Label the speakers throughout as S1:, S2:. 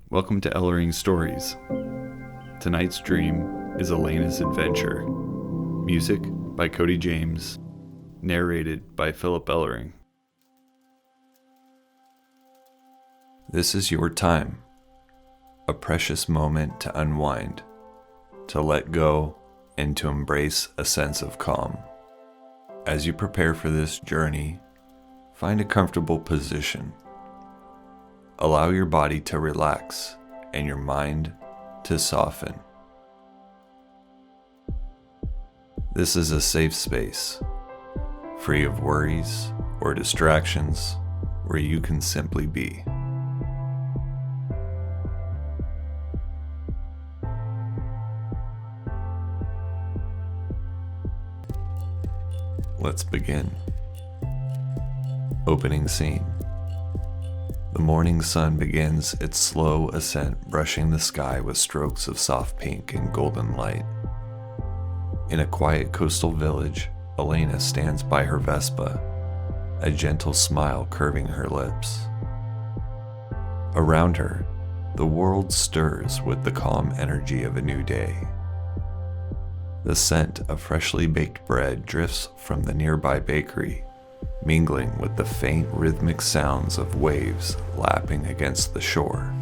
S1: Welcome to Ellering Stories. Tonight's dream is Alayna's adventure. Music by Cody James. Narrated by Phillip Ellering. This is your time. A precious moment to unwind, to let go, and to embrace a sense of calm. As you prepare for this journey, find a comfortable position. Allow your body to relax and your mind to soften. This is a safe space, free of worries or distractions, where you can simply be. Let's begin. Opening scene. The morning sun begins its slow ascent, brushing the sky with strokes of soft pink and golden light. In a quiet coastal village, Alayna stands by her Vespa, a gentle smile curving her lips. Around her, the world stirs with the calm energy of a new day. The scent of freshly baked bread drifts from the nearby bakery, mingling with the faint rhythmic sounds of waves lapping against the shore.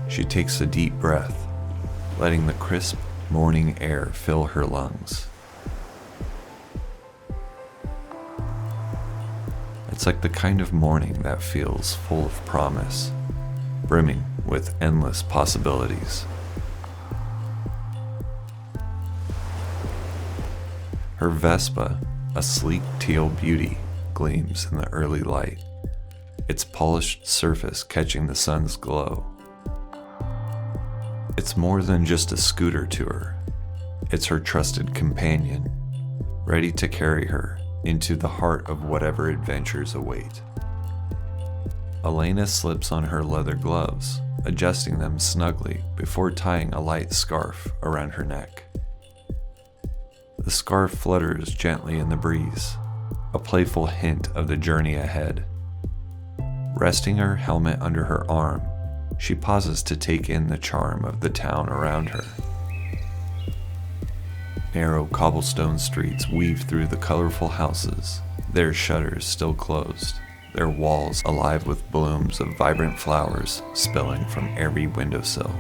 S1: She takes a deep breath, letting the crisp morning air fill her lungs. It's like the kind of morning that feels full of promise, brimming with endless possibilities. Her Vespa, a sleek teal beauty, gleams in the early light, its polished surface catching the sun's glow. It's more than just a scooter to her. It's her trusted companion, ready to carry her into the heart of whatever adventures await. Alayna slips on her leather gloves, adjusting them snugly before tying a light scarf around her neck. The scarf flutters gently in the breeze, a playful hint of the journey ahead. Resting her helmet under her arm, she pauses to take in the charm of the town around her. Narrow cobblestone streets weave through the colorful houses, their shutters still closed, their walls alive with blooms of vibrant flowers spilling from every windowsill.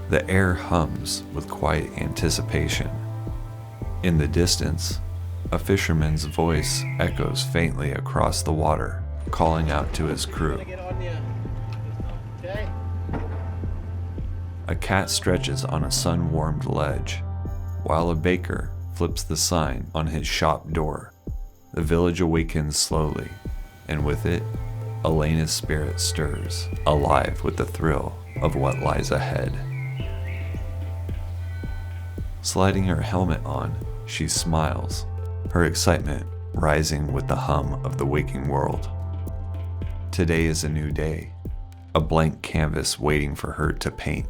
S1: The air hums with quiet anticipation. In the distance, a fisherman's voice echoes faintly across the water, calling out to his crew. A cat stretches on a sun-warmed ledge, while a baker flips the sign on his shop door. The village awakens slowly, and with it, Alayna's spirit stirs, alive with the thrill of what lies ahead. Sliding her helmet on, she smiles, her excitement rising with the hum of the waking world. Today is a new day, a blank canvas waiting for her to paint.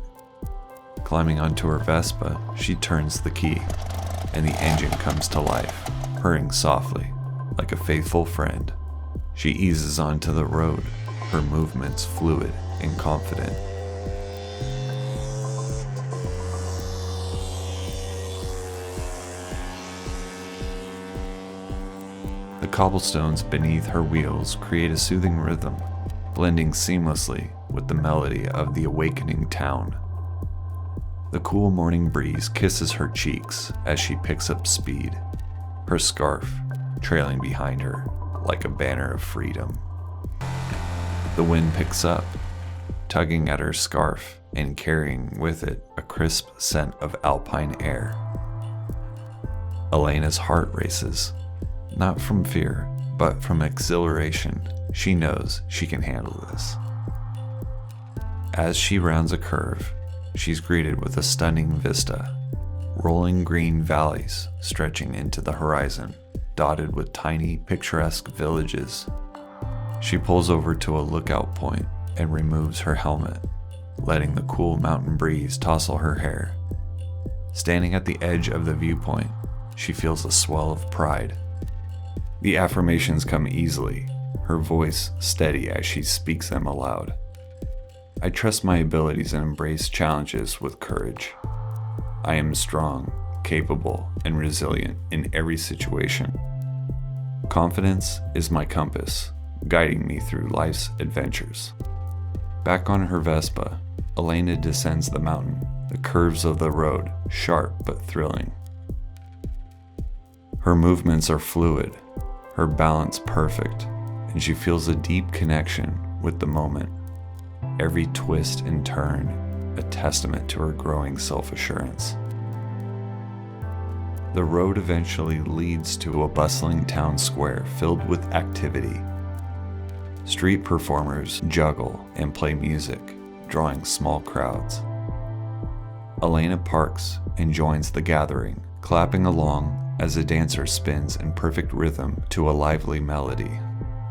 S1: Climbing onto her Vespa, she turns the key, and the engine comes to life, purring softly, like a faithful friend. She eases onto the road, her movements fluid and confident. The cobblestones beneath her wheels create a soothing rhythm, blending seamlessly with the melody of the awakening town. The cool morning breeze kisses her cheeks as she picks up speed, her scarf trailing behind her like a banner of freedom. The wind picks up, tugging at her scarf and carrying with it a crisp scent of alpine air. Alayna's heart races. Not from fear, but from exhilaration. She knows she can handle this. As she rounds a curve, she's greeted with a stunning vista, rolling green valleys stretching into the horizon, dotted with tiny, picturesque villages. She pulls over to a lookout point and removes her helmet, letting the cool mountain breeze tousle her hair. Standing at the edge of the viewpoint, she feels a swell of pride. The affirmations come easily, her voice steady as she speaks them aloud. I trust my abilities and embrace challenges with courage. I am strong, capable, and resilient in every situation. Confidence is my compass, guiding me through life's adventures. Back on her Vespa, Alayna descends the mountain, the curves of the road sharp but thrilling. Her movements are fluid, her balance perfect, and she feels a deep connection with the moment. Every twist and turn, a testament to her growing self-assurance. The road eventually leads to a bustling town square filled with activity. Street performers juggle and play music, drawing small crowds. Alayna parks and joins the gathering, clapping along as a dancer spins in perfect rhythm to a lively melody.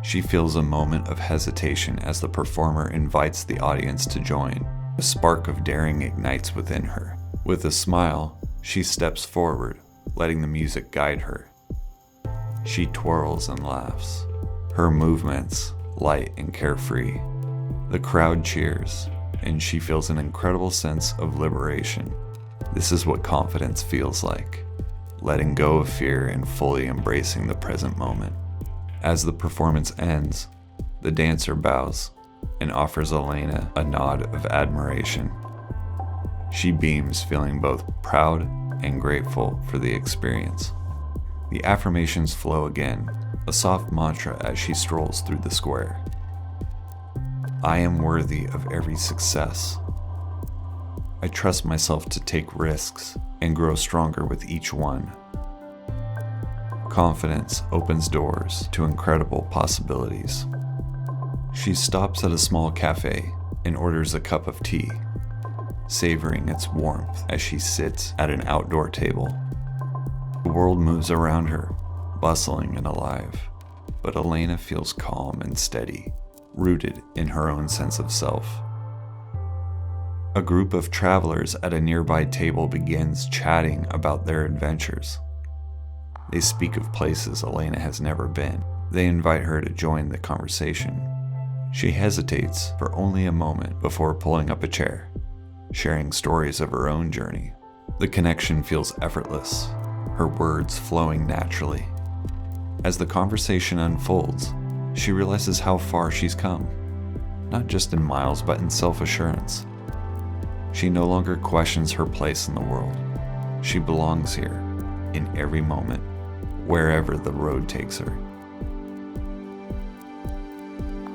S1: She feels a moment of hesitation as the performer invites the audience to join. A spark of daring ignites within her. With a smile, she steps forward, letting the music guide her. She twirls and laughs, her movements light and carefree. The crowd cheers, and she feels an incredible sense of liberation. This is what confidence feels like, letting go of fear and fully embracing the present moment. As the performance ends, the dancer bows and offers Alayna a nod of admiration. She beams, feeling both proud and grateful for the experience. The affirmations flow again, a soft mantra as she strolls through the square. I am worthy of every success. I trust myself to take risks and grow stronger with each one. Confidence opens doors to incredible possibilities. She stops at a small cafe and orders a cup of tea, savoring its warmth as she sits at an outdoor table. The world moves around her, bustling and alive, but Alayna feels calm and steady, rooted in her own sense of self. A group of travelers at a nearby table begins chatting about their adventures. They speak of places Alayna has never been. They invite her to join the conversation. She hesitates for only a moment before pulling up a chair, sharing stories of her own journey. The connection feels effortless, her words flowing naturally. As the conversation unfolds, she realizes how far she's come, not just in miles, but in self-assurance. She no longer questions her place in the world. She belongs here, in every moment, wherever the road takes her.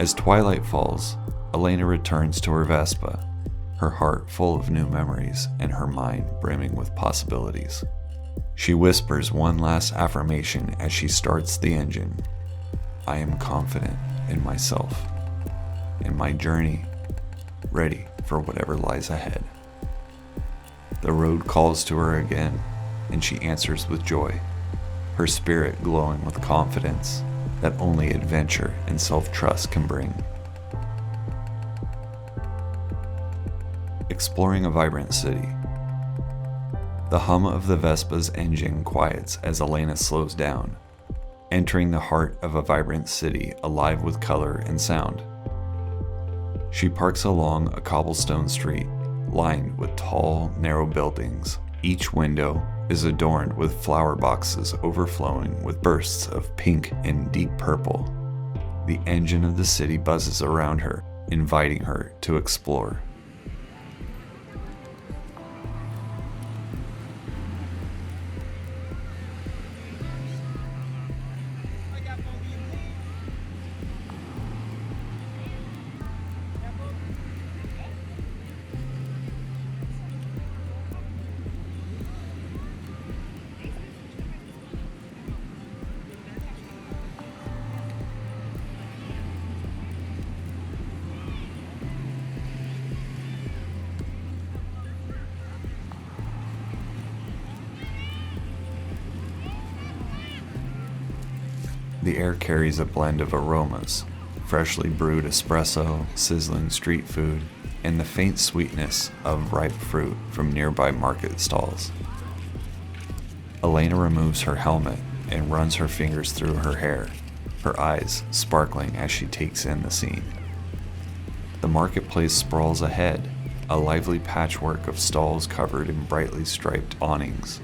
S1: As twilight falls, Alayna returns to her Vespa, her heart full of new memories and her mind brimming with possibilities. She whispers one last affirmation as she starts the engine. I am confident in myself, in my journey, ready for whatever lies ahead. The road calls to her again, and she answers with joy, her spirit glowing with confidence that only adventure and self-trust can bring. Exploring a vibrant city. The hum of the Vespa's engine quiets as Alayna slows down, entering the heart of a vibrant city alive with color and sound. She parks along a cobblestone street lined with tall, narrow buildings. Each window is adorned with flower boxes overflowing with bursts of pink and deep purple. The engine of the city buzzes around her, inviting her to explore. The air carries a blend of aromas: freshly brewed espresso, sizzling street food, and the faint sweetness of ripe fruit from nearby market stalls. Alayna removes her helmet and runs her fingers through her hair, her eyes sparkling as she takes in the scene. The marketplace sprawls ahead, a lively patchwork of stalls covered in brightly striped awnings.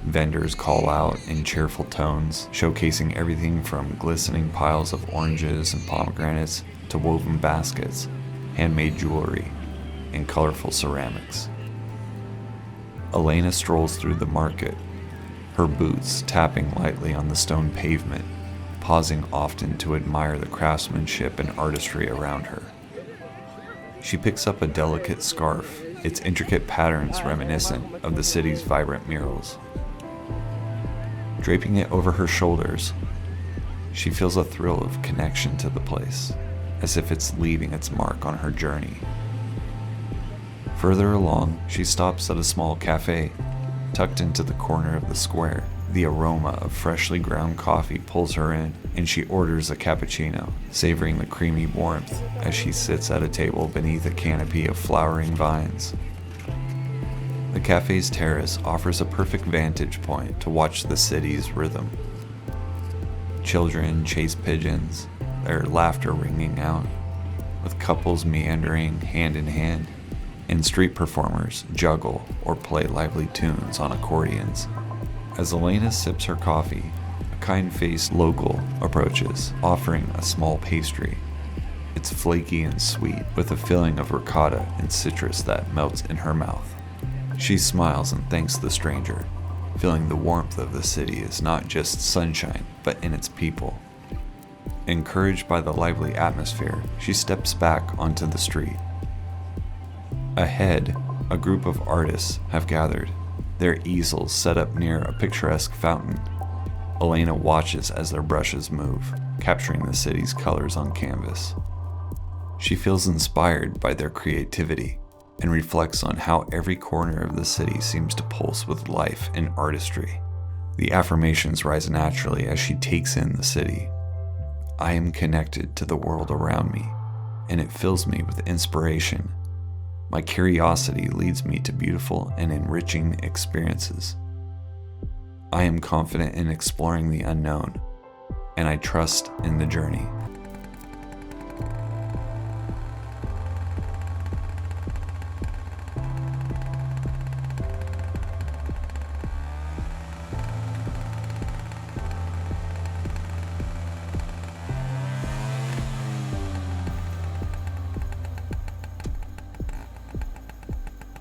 S1: Vendors call out in cheerful tones, showcasing everything from glistening piles of oranges and pomegranates to woven baskets, handmade jewelry, and colorful ceramics. Alayna strolls through the market, her boots tapping lightly on the stone pavement, pausing often to admire the craftsmanship and artistry around her. She picks up a delicate scarf, its intricate patterns reminiscent of the city's vibrant murals. Draping it over her shoulders, she feels a thrill of connection to the place, as if it's leaving its mark on her journey. Further along, she stops at a small cafe, tucked into the corner of the square. The aroma of freshly ground coffee pulls her in, and she orders a cappuccino, savoring the creamy warmth as she sits at a table beneath a canopy of flowering vines. The cafe's terrace offers a perfect vantage point to watch the city's rhythm. Children chase pigeons, their laughter ringing out, with couples meandering hand in hand, and street performers juggle or play lively tunes on accordions. As Alayna sips her coffee, a kind-faced local approaches, offering a small pastry. It's flaky and sweet, with a filling of ricotta and citrus that melts in her mouth. She smiles and thanks the stranger, feeling the warmth of the city is not just sunshine, but in its people. Encouraged by the lively atmosphere, she steps back onto the street. Ahead, a group of artists have gathered, their easels set up near a picturesque fountain. Alayna watches as their brushes move, capturing the city's colors on canvas. She feels inspired by their creativity and reflects on how every corner of the city seems to pulse with life and artistry. The affirmations rise naturally as she takes in the city. I am connected to the world around me, and it fills me with inspiration. My curiosity leads me to beautiful and enriching experiences. I am confident in exploring the unknown, and I trust in the journey.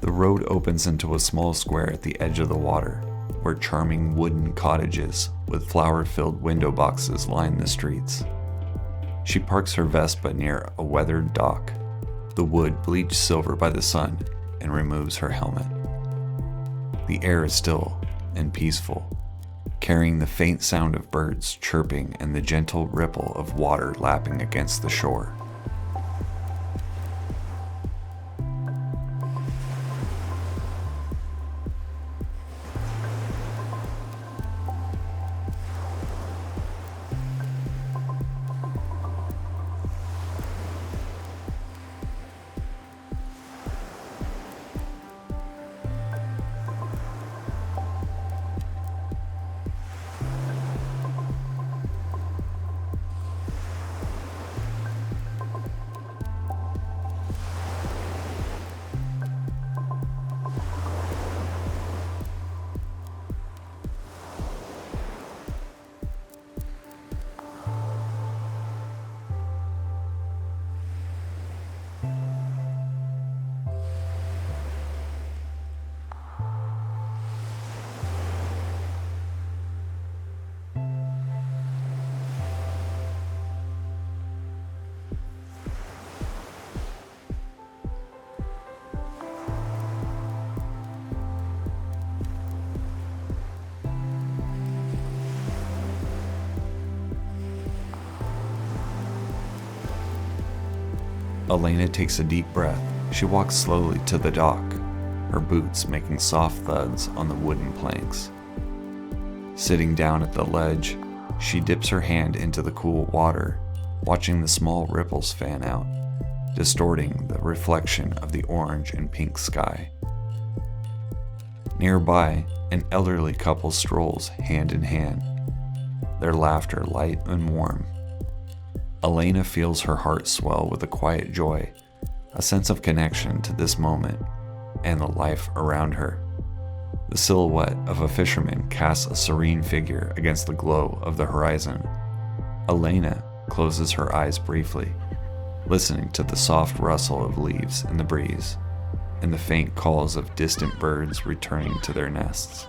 S1: The road opens into a small square at the edge of the water, where charming wooden cottages with flower-filled window boxes line the streets. She parks her Vespa near a weathered dock, the wood bleached silver by the sun, and removes her helmet. The air is still and peaceful, carrying the faint sound of birds chirping and the gentle ripple of water lapping against the shore. Alayna takes a deep breath. She walks slowly to the dock, her boots making soft thuds on the wooden planks. Sitting down at the ledge, She dips her hand into the cool water, watching the small ripples fan out, distorting the reflection of the orange and pink sky. Nearby, an elderly couple strolls hand in hand, their laughter light and warm. Alayna feels her heart swell with a quiet joy, a sense of connection to this moment and the life around her. The silhouette of a fisherman casts a serene figure against the glow of the horizon. Alayna closes her eyes briefly, listening to the soft rustle of leaves in the breeze and the faint calls of distant birds returning to their nests.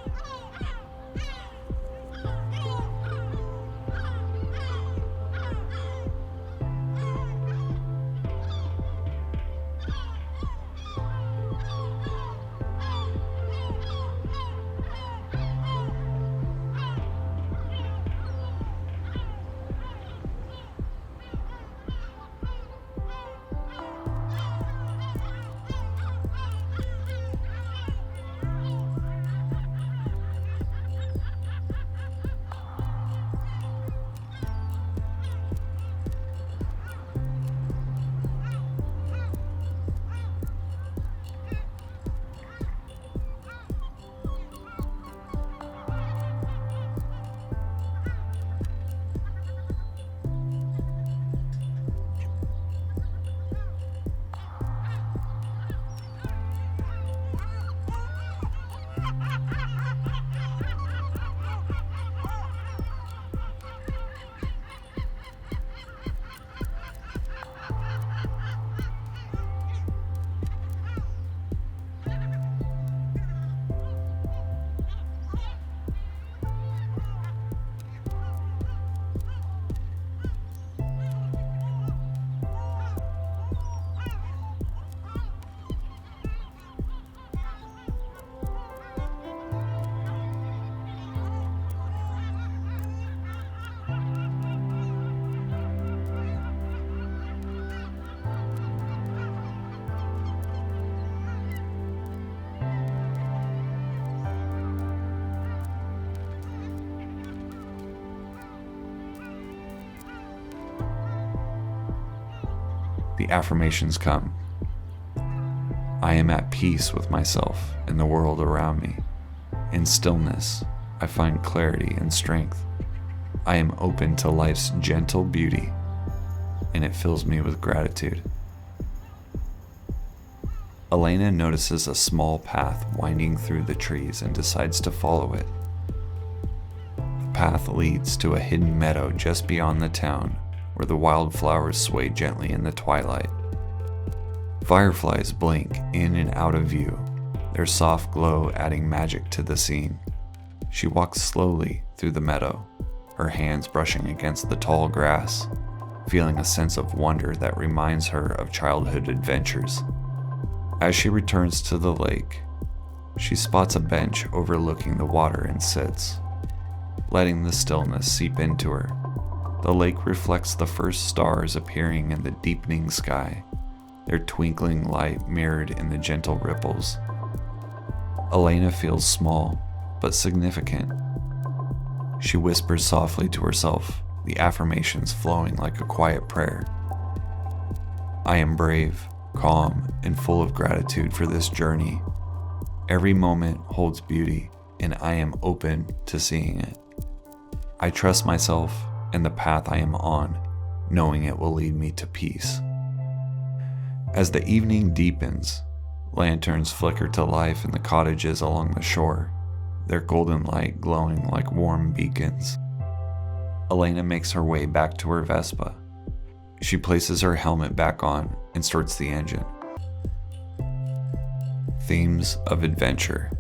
S1: The affirmations come. I am at peace with myself and the world around me. In stillness, I find clarity and strength. I am open to life's gentle beauty, and it fills me with gratitude. Alayna notices a small path winding through the trees and decides to follow it. The path leads to a hidden meadow just beyond the town, where the wildflowers sway gently in the twilight. Fireflies blink in and out of view, their soft glow adding magic to the scene. She walks slowly through the meadow, her hands brushing against the tall grass, feeling a sense of wonder that reminds her of childhood adventures. As she returns to the lake, she spots a bench overlooking the water and sits, letting the stillness seep into her. The lake reflects the first stars appearing in the deepening sky, their twinkling light mirrored in the gentle ripples. Alayna feels small, but significant. She whispers softly to herself, the affirmations flowing like a quiet prayer. I am brave, calm, and full of gratitude for this journey. Every moment holds beauty, and I am open to seeing it. I trust myself and the path I am on, knowing it will lead me to peace. As the evening deepens, lanterns flicker to life in the cottages along the shore, their golden light glowing like warm beacons. Alayna makes her way back to her Vespa. She places her helmet back on and starts the engine. Themes of adventure.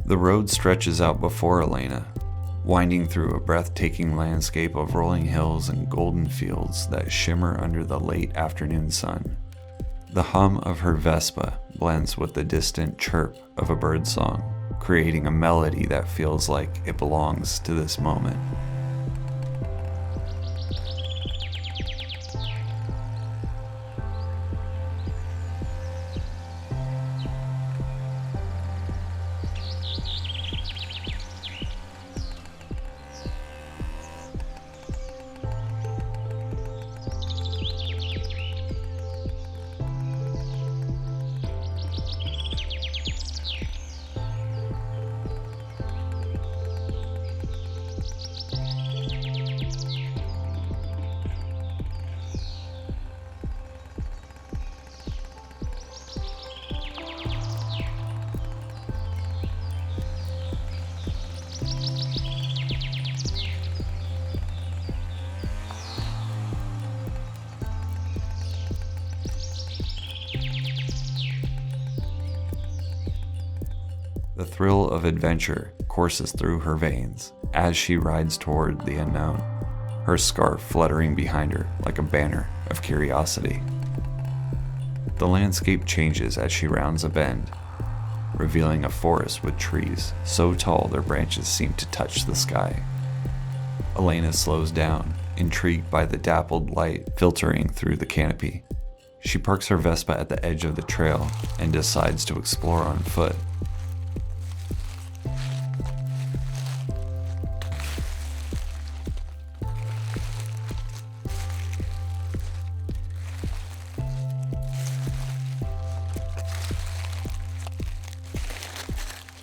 S1: The road stretches out before Alayna, winding through a breathtaking landscape of rolling hills and golden fields that shimmer under the late afternoon sun. The hum of her Vespa blends with the distant chirp of a birdsong, creating a melody that feels like it belongs to this moment. The thrill of adventure courses through her veins as she rides toward the unknown, her scarf fluttering behind her like a banner of curiosity. The landscape changes as she rounds a bend, revealing a forest with trees so tall their branches seem to touch the sky. Alayna slows down, intrigued by the dappled light filtering through the canopy. She parks her Vespa at the edge of the trail and decides to explore on foot.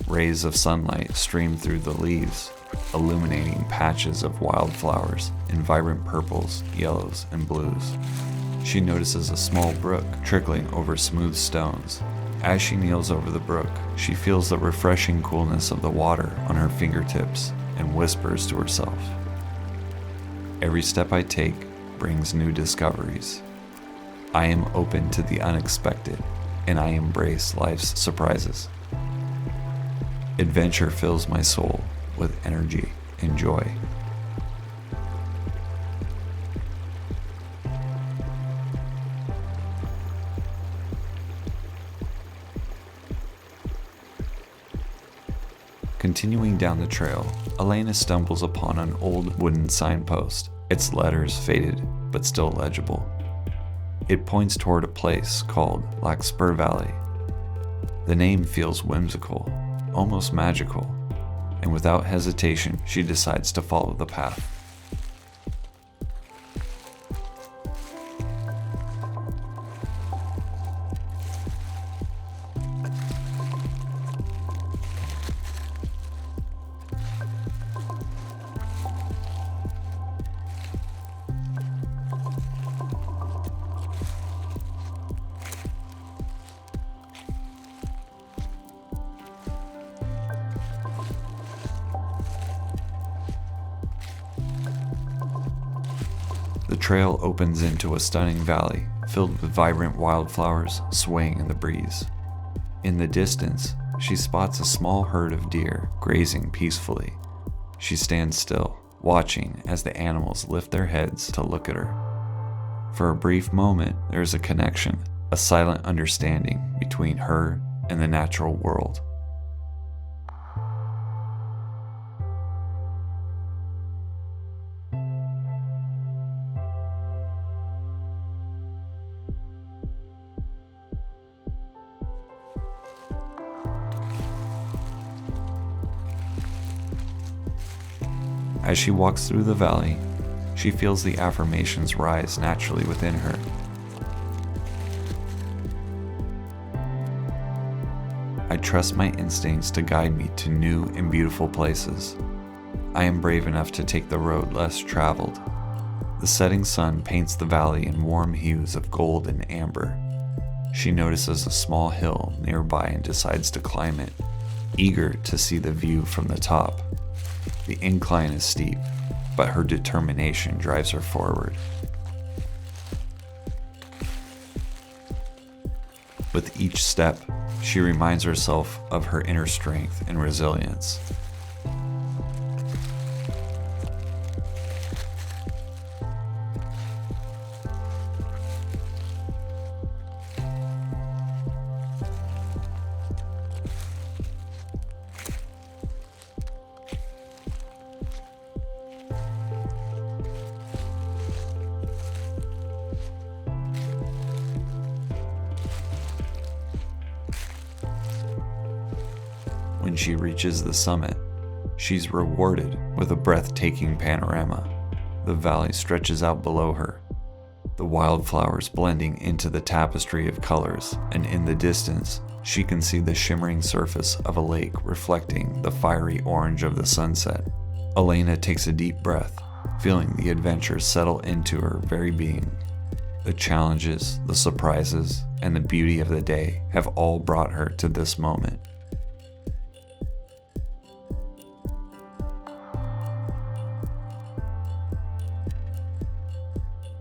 S1: Rays of sunlight stream through the leaves, illuminating patches of wildflowers in vibrant purples, yellows, and blues. She notices a small brook trickling over smooth stones. As she kneels over the brook, she feels the refreshing coolness of the water on her fingertips and whispers to herself, "Every step I take brings new discoveries. I am open to the unexpected, and I embrace life's surprises." Adventure fills my soul with energy and joy. Continuing down the trail, Alayna stumbles upon an old wooden signpost, its letters faded but still legible. It points toward a place called Larkspur Valley. The name feels whimsical, almost magical, and without hesitation, she decides to follow the path. The trail opens into a stunning valley filled with vibrant wildflowers swaying in the breeze. In the distance, she spots a small herd of deer grazing peacefully. She stands still, watching as the animals lift their heads to look at her. For a brief moment, there is a connection, a silent understanding between her and the natural world. As she walks through the valley, she feels the affirmations rise naturally within her. I trust my instincts to guide me to new and beautiful places. I am brave enough to take the road less traveled. The setting sun paints the valley in warm hues of gold and amber. She notices a small hill nearby and decides to climb it, eager to see the view from the top. The incline is steep, but her determination drives her forward. With each step, she reminds herself of her inner strength and resilience. When she reaches the summit, she's rewarded with a breathtaking panorama. The valley stretches out below her, the wildflowers blending into the tapestry of colors, and in the distance, she can see the shimmering surface of a lake reflecting the fiery orange of the sunset. Alayna takes a deep breath, feeling the adventure settle into her very being. The challenges, the surprises, and the beauty of the day have all brought her to this moment.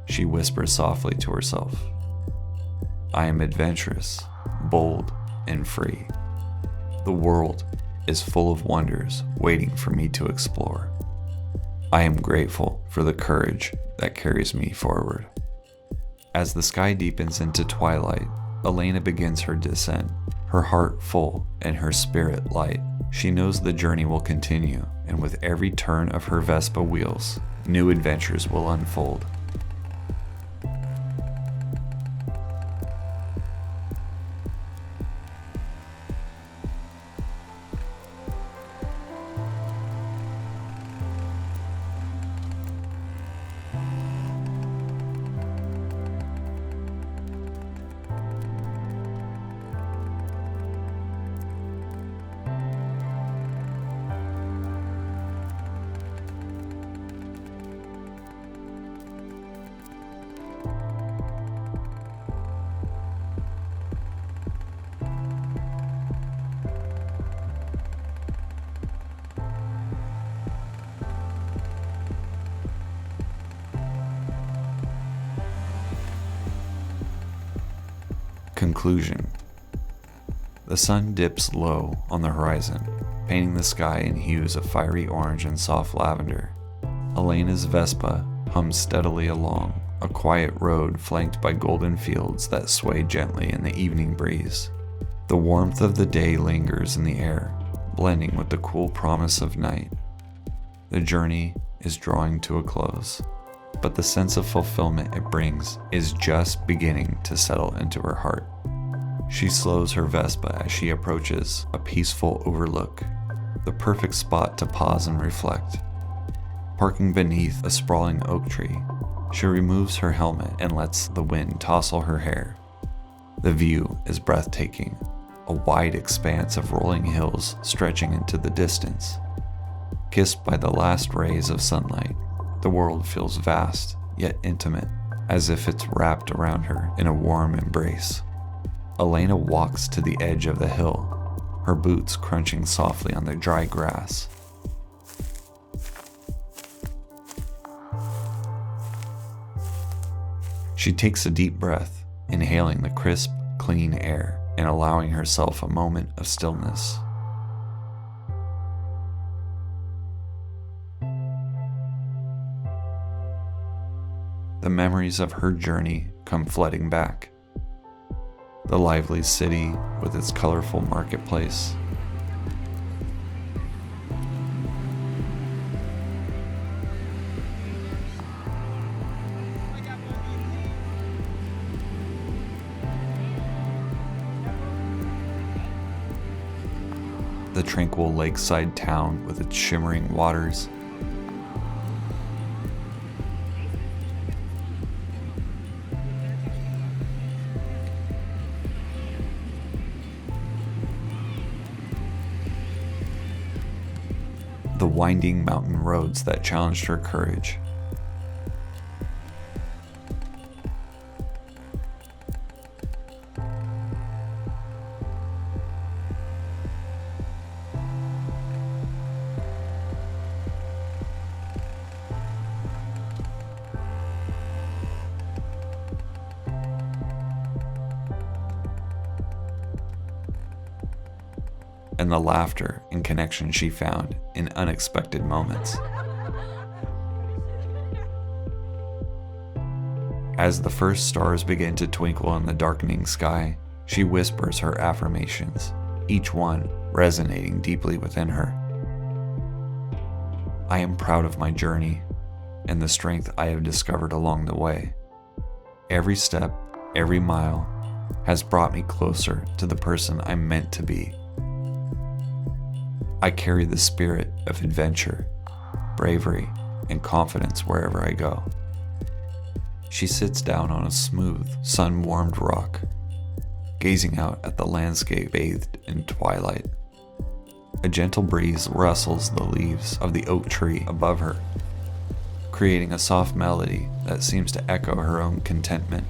S1: She whispers softly to herself, "I am adventurous, bold, and free. The world is full of wonders waiting for me to explore. I am grateful for the courage that carries me forward. As the sky deepens into twilight, Alayna begins her descent, her heart full and her spirit light. She knows the journey will continue, and with every turn of her Vespa wheels, new adventures will unfold. Conclusion. The sun dips low on the horizon, painting the sky in hues of fiery orange and soft lavender. Alayna's Vespa hums steadily along a quiet road flanked by golden fields that sway gently in the evening breeze. The warmth of the day lingers in the air, blending with the cool promise of night. The journey is drawing to a close, but the sense of fulfillment it brings is just beginning to settle into her heart. She slows her Vespa as she approaches a peaceful overlook, the perfect spot to pause and reflect. Parking beneath a sprawling oak tree, she removes her helmet and lets the wind tousle her hair. The view is breathtaking, a wide expanse of rolling hills stretching into the distance. Kissed by the last rays of sunlight, the world feels vast yet intimate, as if it's wrapped around her in a warm embrace. Alayna walks to the edge of the hill, her boots crunching softly on the dry grass. She takes a deep breath, inhaling the crisp, clean air and allowing herself a moment of stillness. The memories of her journey come flooding back. The lively city with its colorful marketplace. The tranquil lakeside town with its shimmering waters. The winding mountain roads that challenged her courage. And the laughter and connection she found in unexpected moments. As the first stars begin to twinkle in the darkening sky, she whispers her affirmations, each one resonating deeply within her. I am proud of my journey and the strength I have discovered along the way. Every step, every mile, has brought me closer to the person I'm meant to be. I carry the spirit of adventure, bravery, and confidence wherever I go. She sits down on a smooth, sun-warmed rock, gazing out at the landscape bathed in twilight. A gentle breeze rustles the leaves of the oak tree above her, creating a soft melody that seems to echo her own contentment.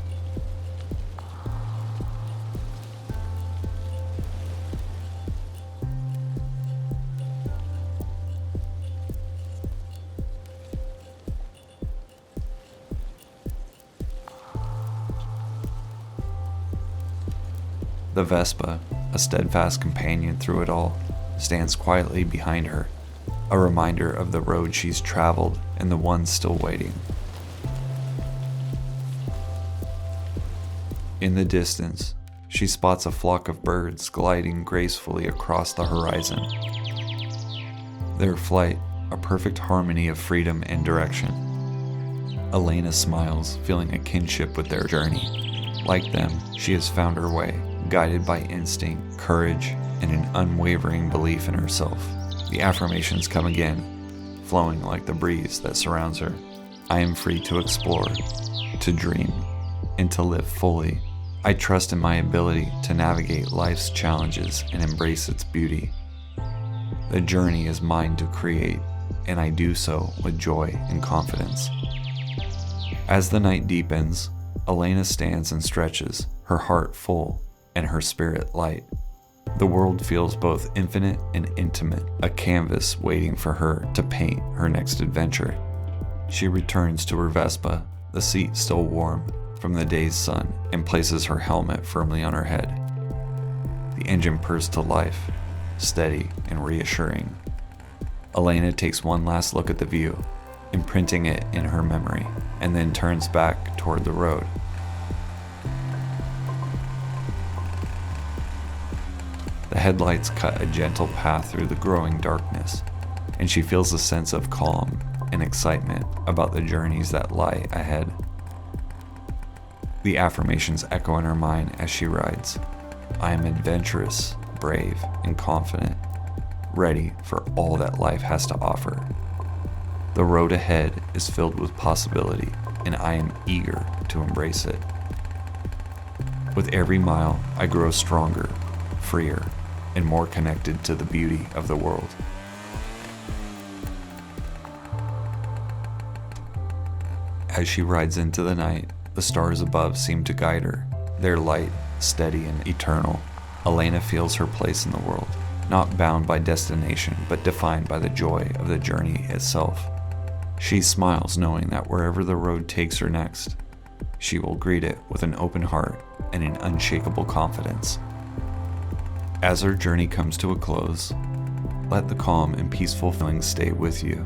S1: The Vespa, a steadfast companion through it all, stands quietly behind her, a reminder of the road she's traveled and the one still waiting. In the distance, she spots a flock of birds gliding gracefully across the horizon. Their flight, a perfect harmony of freedom and direction. Alayna smiles, feeling a kinship with their journey. Like them, she has found her way, guided by instinct, courage, and an unwavering belief in herself. The affirmations come again, flowing like the breeze that surrounds her. I am free to explore, to dream, and to live fully. I trust in my ability to navigate life's challenges and embrace its beauty. The journey is mine to create, and I do so with joy and confidence. As the night deepens, Alayna stands and stretches, her heart full and her spirit light. The world feels both infinite and intimate, a canvas waiting for her to paint her next adventure. She returns to her Vespa, the seat still warm from the day's sun, and places her helmet firmly on her head. The engine purrs to life, steady and reassuring. Alayna takes one last look at the view, imprinting it in her memory, and then turns back toward the road. The headlights cut a gentle path through the growing darkness, and she feels a sense of calm and excitement about the journeys that lie ahead. The affirmations echo in her mind as she rides. I am adventurous, brave, and confident, ready for all that life has to offer. The road ahead is filled with possibility, and I am eager to embrace it. With every mile, I grow stronger, freer, and more connected to the beauty of the world. As she rides into the night, the stars above seem to guide her, their light steady and eternal. Alayna feels her place in the world, not bound by destination, but defined by the joy of the journey itself. She smiles knowing that wherever the road takes her next, she will greet it with an open heart and an unshakable confidence. As her journey comes to a close, let the calm and peaceful feelings stay with you.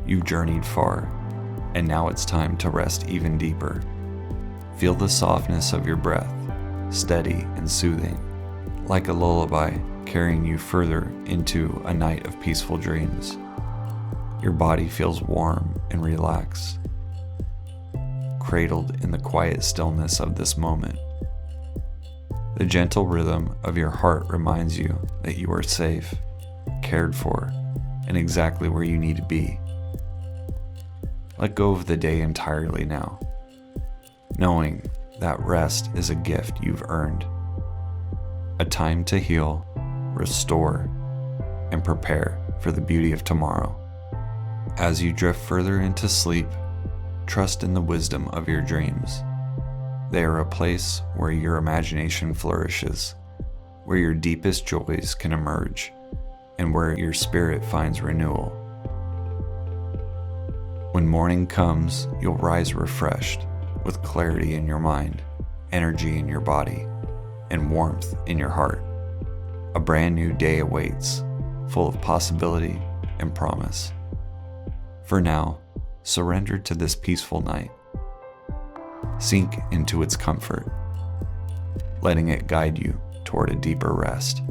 S1: You've journeyed far, and now it's time to rest even deeper. Feel the softness of your breath, steady and soothing, like a lullaby carrying you further into a night of peaceful dreams. Your body feels warm and relaxed, cradled in the quiet stillness of this moment. The gentle rhythm of your heart reminds you that you are safe, cared for, and exactly where you need to be. Let go of the day entirely now, knowing that rest is a gift you've earned. A time to heal, restore, and prepare for the beauty of tomorrow. As you drift further into sleep, trust in the wisdom of your dreams. They are a place where your imagination flourishes, where your deepest joys can emerge, and where your spirit finds renewal. When morning comes, you'll rise refreshed, with clarity in your mind, energy in your body, and warmth in your heart. A brand new day awaits, full of possibility and promise. For now, surrender to this peaceful night. Sink into its comfort, letting it guide you toward a deeper rest.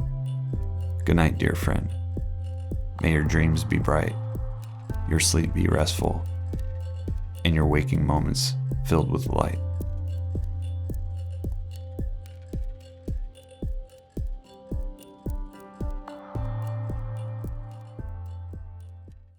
S1: Good night, dear friend. May your dreams be bright, your sleep be restful, and your waking moments filled with light.